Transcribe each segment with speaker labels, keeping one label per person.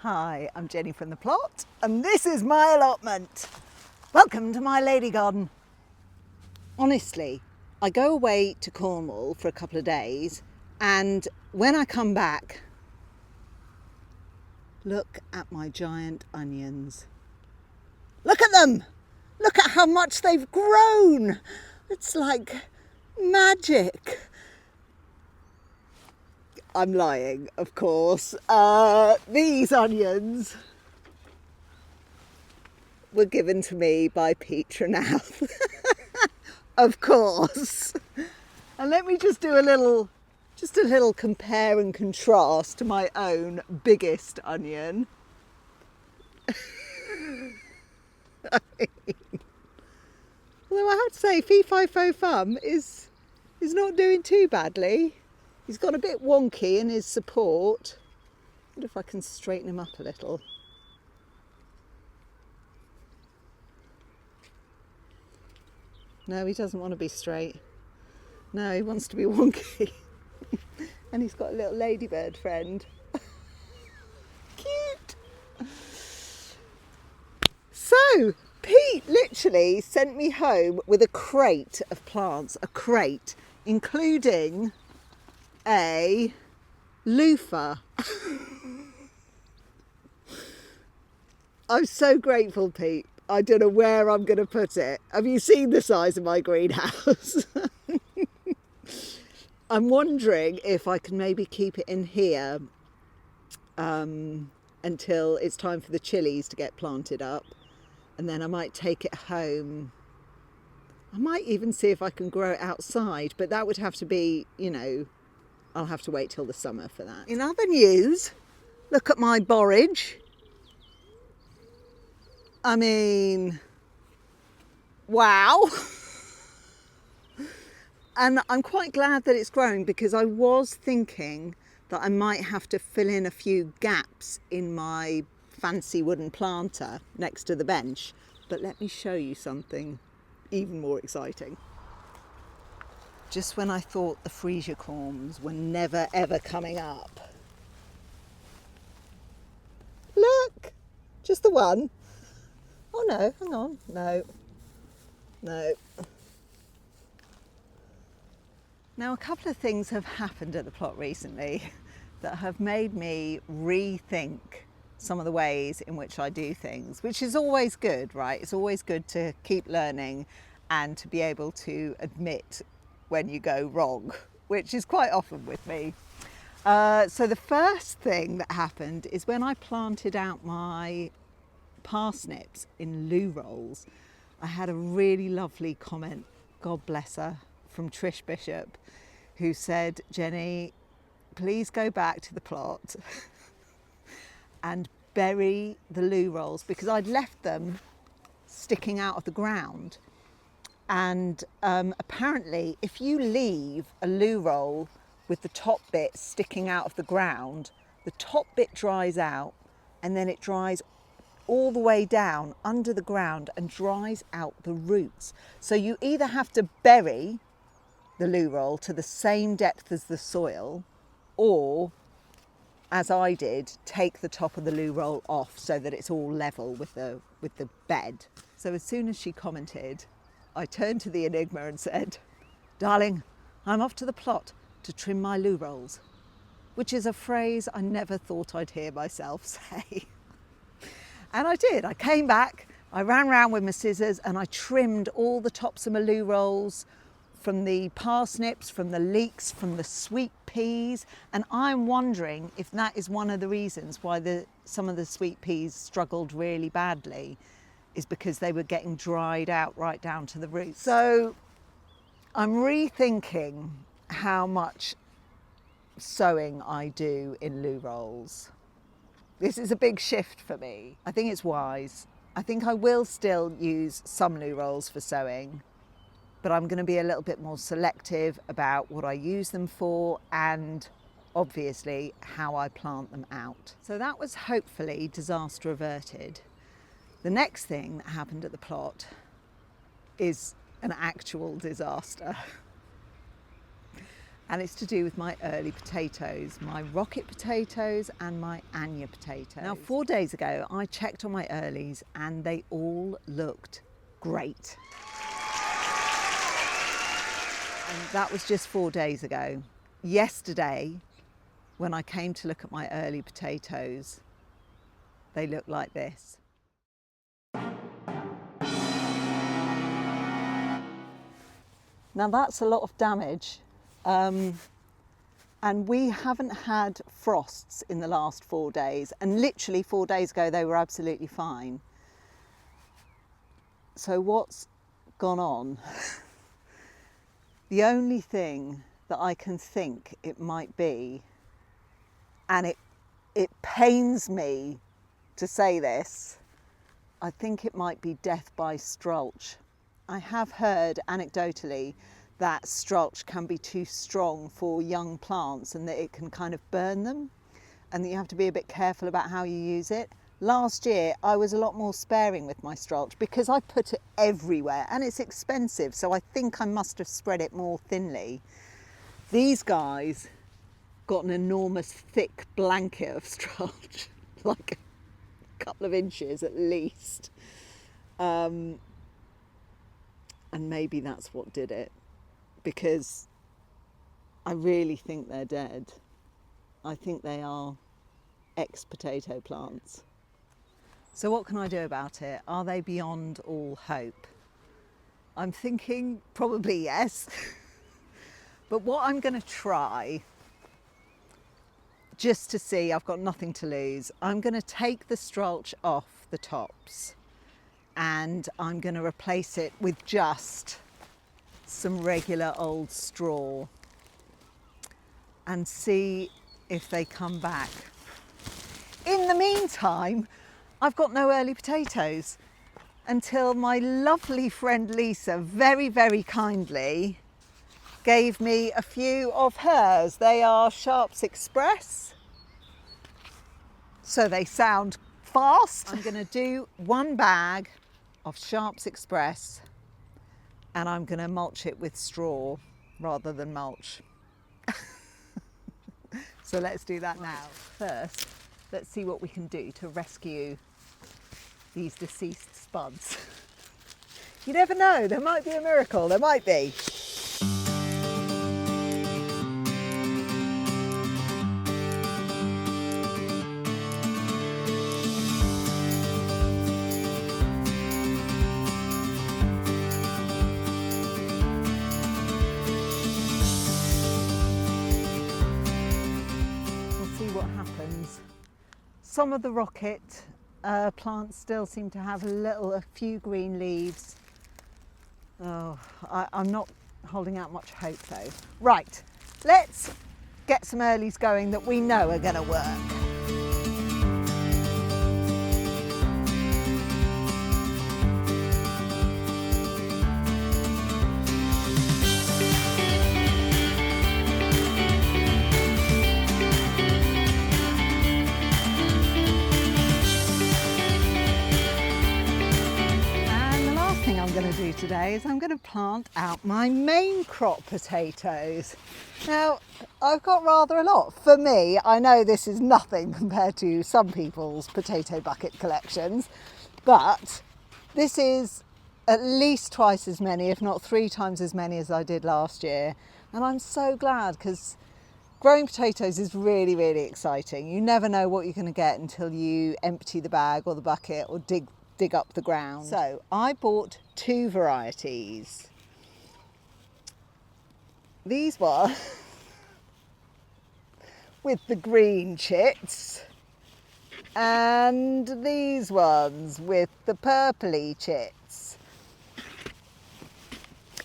Speaker 1: Hi, I'm Jenny from the plot, and this is my allotment. Welcome to my lady garden. Honestly, I go away to Cornwall for a couple of days, and when I come back, look at my giant onions. Look at them! Look at how much they've grown! It's like magic. I'm lying, of course. These onions were given to me by Pete Trenouth. Of course. And let me just do a little compare and contrast to my own biggest onion. Although I have to say, Fee Fi Fo Fum is not doing too badly. He's got a bit wonky in his support. I wonder if I can straighten him up a little. No, he doesn't want to be straight. No, he wants to be wonky. And he's got a little ladybird friend. Cute! So, Pete literally sent me home with a crate of plants. A crate, including a loofah. I'm so grateful, Pete. I don't know where I'm going to put it. Have you seen the size of my greenhouse? I'm wondering if I can maybe keep it in here until it's time for the chilies to get planted up. And then I might take it home. I might even see if I can grow it outside, but that would have to be, I'll have to wait till the summer for that. In other news, look at my borage. I mean, wow. And I'm quite glad that it's growing, because I was thinking that I might have to fill in a few gaps in my fancy wooden planter next to the bench. But let me show you something even more exciting. Just when I thought the freesia corms were never ever coming up. Look, just the one. Oh no, hang on, no. Now, a couple of things have happened at the plot recently that have made me rethink some of the ways in which I do things, which is always good, right? It's always good to keep learning and to be able to admit when you go wrong, which is quite often with me. So the first thing that happened is when I planted out my parsnips in loo rolls, I had a really lovely comment, God bless her, from Trish Bishop, who said, Jenny, please go back to the plot and bury the loo rolls, because I'd left them sticking out of the ground. And apparently if you leave a loo roll with the top bit sticking out of the ground, the top bit dries out and then it dries all the way down under the ground and dries out the roots. So you either have to bury the loo roll to the same depth as the soil, or, as I did, take the top of the loo roll off so that it's all level with the bed. So as soon as she commented, I turned to the Enigma and said, darling, I'm off to the plot to trim my loo rolls, which is a phrase I never thought I'd hear myself say. And I did. I came back, I ran round with my scissors and I trimmed all the tops of my loo rolls, from the parsnips, from the leeks, from the sweet peas. And I'm wondering if that is one of the reasons why some of the sweet peas struggled really badly, is because they were getting dried out right down to the roots. So I'm rethinking how much sowing I do in loo rolls. This is a big shift for me. I think it's wise. I think I will still use some loo rolls for sowing, but I'm going to be a little bit more selective about what I use them for and obviously how I plant them out. So that was hopefully disaster averted. The next thing that happened at the plot is an actual disaster. And it's to do with my early potatoes, my rocket potatoes and my Anya potatoes. Now 4 days ago I checked on my earlies and they all looked great. And that was just 4 days ago. Yesterday, when I came to look at my early potatoes, they looked like this. Now that's a lot of damage. And we haven't had frosts in the last 4 days, and literally 4 days ago they were absolutely fine. So what's gone on? The only thing that I can think it might be, and it pains me to say this, I think it might be death by Strulch. I have heard anecdotally that Strulch can be too strong for young plants and that it can kind of burn them, and that you have to be a bit careful about how you use it. Last year I was a lot more sparing with my Strulch because I put it everywhere and it's expensive, so I think I must have spread it more thinly. These guys got an enormous thick blanket of Strulch, like a couple of inches at least, and maybe that's what did it. Because I really think they're dead. I think they are ex-potato plants. So what can I do about it? Are they beyond all hope? I'm thinking probably yes. But what I'm going to try, just to see, I've got nothing to lose, I'm going to take the Strulch off the tops and I'm going to replace it with just some regular old straw and see if they come back. In the meantime, I've got no early potatoes until my lovely friend Lisa very, very kindly gave me a few of hers. They are Sharps Express, so they sound fast. I'm going to do 1 bag of Sharps Express and I'm going to mulch it with straw rather than mulch. So let's do that now. First, let's see what we can do to rescue these deceased spuds. You never know, there might be a miracle, there might be. Some of the rocket plants still seem to have a few green leaves. Oh, I'm not holding out much hope though. Right, let's get some earlies going that we know are going to work. Today is I'm going to plant out my main crop potatoes. Now I've got rather a lot. For me, I know this is nothing compared to some people's potato bucket collections, but this is at least twice as many, if not 3 times as many as I did last year, and I'm so glad because growing potatoes is really, really exciting. You never know what you're going to get until you empty the bag or the bucket or dig up the ground. So I bought 2 varieties. These were with the green chits and these ones with the purpley chits.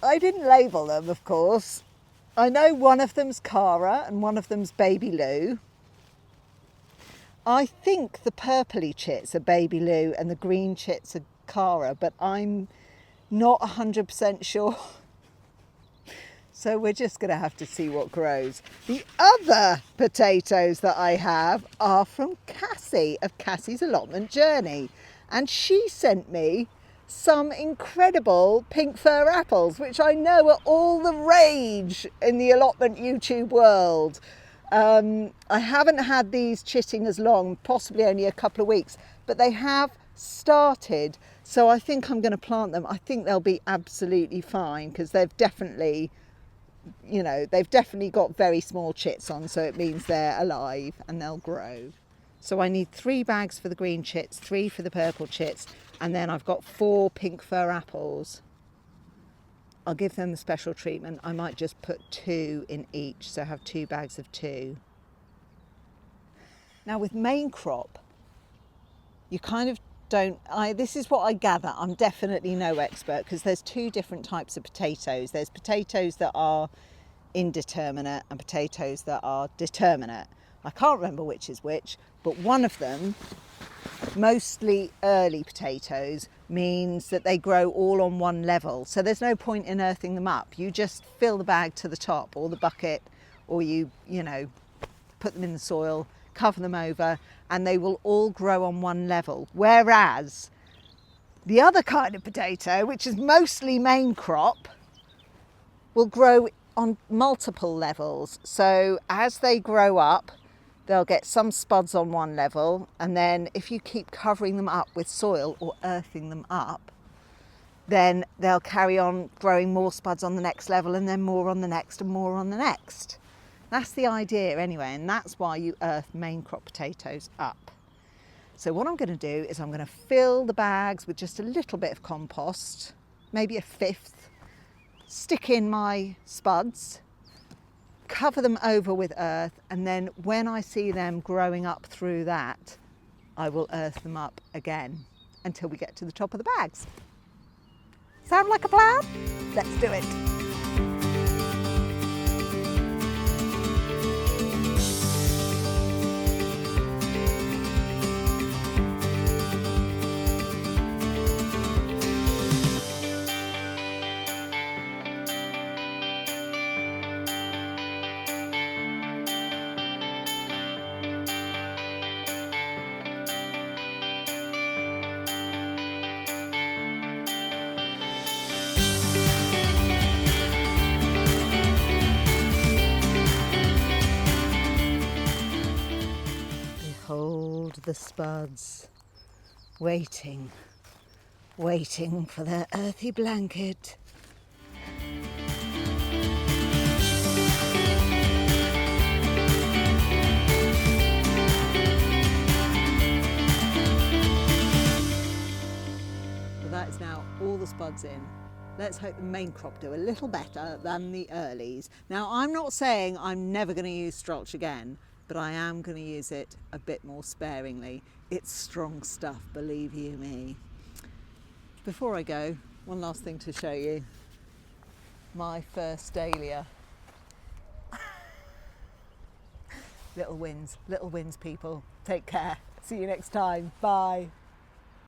Speaker 1: I didn't label them, of course. I know one of them's Cara and one of them's Baby Lou. I think the purpley chits are Baby Lou and the green chits are Cara, but I'm not 100% sure. So we're just going to have to see what grows. The other potatoes that I have are from Cassie of Cassie's Allotment Journey. And she sent me some incredible pink fir apples, which I know are all the rage in the allotment YouTube world. I haven't had these chitting as long, possibly only a couple of weeks, but they have started. So I think I'm going to plant them. I think they'll be absolutely fine because they've definitely, they've definitely got very small chits on. So it means they're alive and they'll grow. So I need 3 bags for the green chits, 3 for the purple chits, and then I've got 4 pink fir apples. I'll give them the special treatment. I might just put 2 in each, so have 2 bags of 2. Now with main crop, you kind of don't, this is what I gather. I'm definitely no expert because there's 2 different types of potatoes. There's potatoes that are indeterminate and potatoes that are determinate. I can't remember which is which, but one of them, mostly early potatoes, means that they grow all on one level. So there's no point in earthing them up. You just fill the bag to the top or the bucket, or you put them in the soil, cover them over, and they will all grow on one level. Whereas the other kind of potato, which is mostly main crop, will grow on multiple levels. So as they grow up, they'll get some spuds on one level, and then if you keep covering them up with soil or earthing them up, then they'll carry on growing more spuds on the next level, and then more on the next and more on the next. That's the idea anyway, and that's why you earth main crop potatoes up. So what I'm going to do is I'm going to fill the bags with just a little bit of compost, maybe a fifth, stick in my spuds, cover them over with earth, and then when I see them growing up through that, I will earth them up again until we get to the top of the bags. Sound like a plan? Let's do it. Behold the spuds, waiting for their earthy blanket. Well, that is now all the spuds in. Let's hope the main crop do a little better than the earlies. Now, I'm not saying I'm never going to use Strulch again, but I am going to use it a bit more sparingly. It's strong stuff, believe you me. Before I go, one last thing to show you. My first dahlia. Little wins people. Take care. See you next time. Bye.